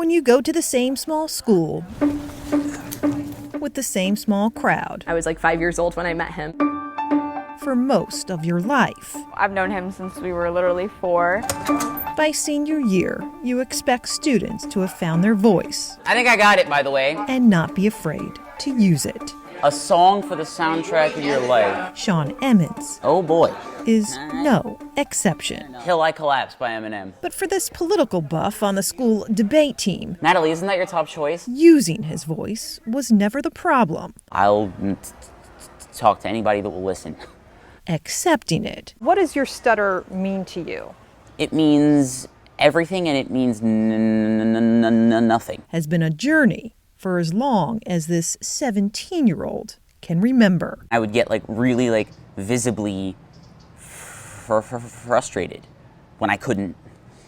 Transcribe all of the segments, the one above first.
when you go to the same small school with the same small crowd I was like 5 years old when I met him. for most of your life. I've known him since we were literally 4. By senior year, you expect students to have found their voice I think I got it, by the way. and not be afraid to use it. A song for the soundtrack of your life. Sean Emmons Oh boy. is no exception. Till I Collapse by Eminem. But for this political buff on the school debate team, Natalie, isn't that your top choice? using his voice was never the problem. I'll talk to anybody that will listen. Accepting it What does your stutter mean to you? It means everything and it means nothing. has been a journey for as long as this 17-year-old can remember. I would get really visibly frustrated when I couldn't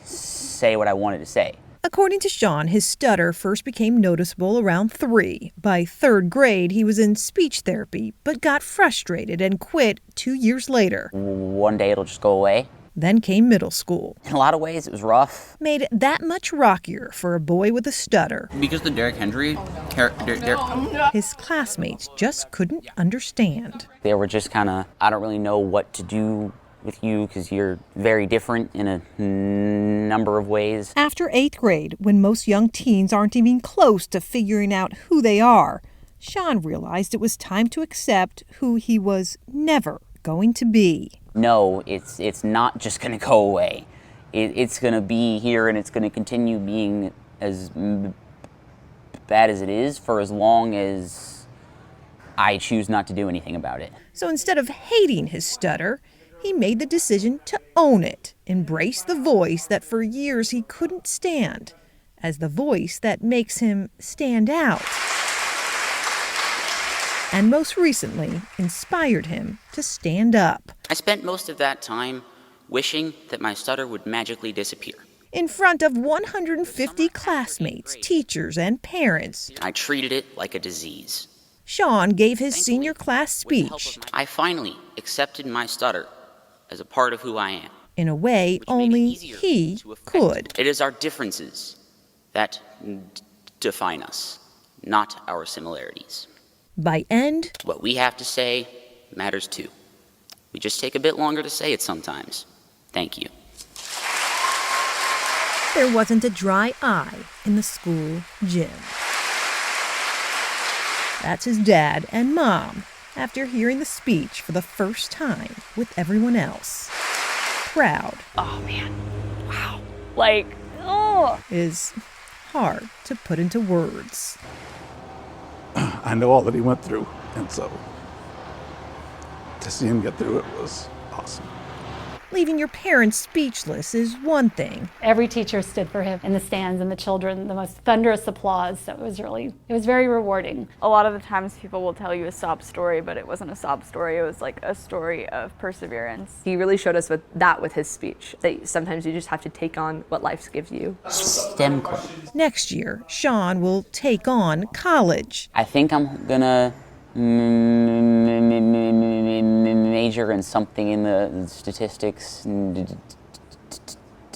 say what I wanted to say. According to Sean, his stutter first became noticeable around 3. By 3rd grade, he was in speech therapy, but got frustrated and quit 2 years later. One day it'll just go away. Then came middle school. In a lot of ways, it was rough. Made it that much rockier for a boy with a stutter. Because the Derrick Henry character, His classmates just couldn't understand. they were just kind of, I don't really know what to do with you because you're very different in a number of ways. After 8th grade, when most young teens aren't even close to figuring out who they are, Sean realized it was time to accept who he was never going to be. No, it's not just going to go away. It's going to be here and it's going to continue being as bad as it is for as long as I choose not to do anything about it. So instead of hating his stutter, he made the decision to own it, embrace the voice that for years he couldn't stand, as the voice that makes him stand out. And most recently, inspired him to stand up. I spent most of that time wishing that my stutter would magically disappear. In front of 150 classmates, teachers, and parents, I treated it like a disease. Sean gave his senior class speech I finally accepted my stutter as a part of who I am. in a way only he could. It is our differences that define us, not our similarities. By end, What we have to say matters too. We just take a bit longer to say it sometimes. Thank you. there wasn't a dry eye in the school gym. That's his dad and mom after hearing the speech for the first time with everyone else. Proud Oh man. Wow. Like, oh. is hard to put into words. I know all that he went through, and so to see him get through it was awesome. Leaving your parents speechless is one thing. Every teacher stood for him in the stands, and the children, the most thunderous applause. So it was very rewarding. A lot of the times people will tell you a sob story, but it wasn't a sob story. It was like a story of perseverance. He really showed us with his speech, that sometimes you just have to take on what life gives you. STEM club. Next year, Sean will take on college. I think I'm gonna major in something in the statistics and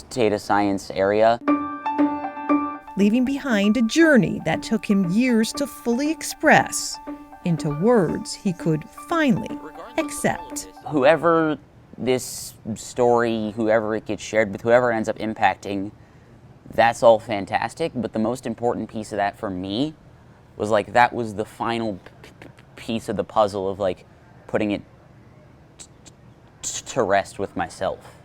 data science area. Leaving behind a journey that took him years to fully express into words he could finally accept. Whoever this story, whoever it gets shared with, whoever it ends up impacting, that's all fantastic, but the most important piece of that for me was that was the final piece of the puzzle of putting it to rest with myself.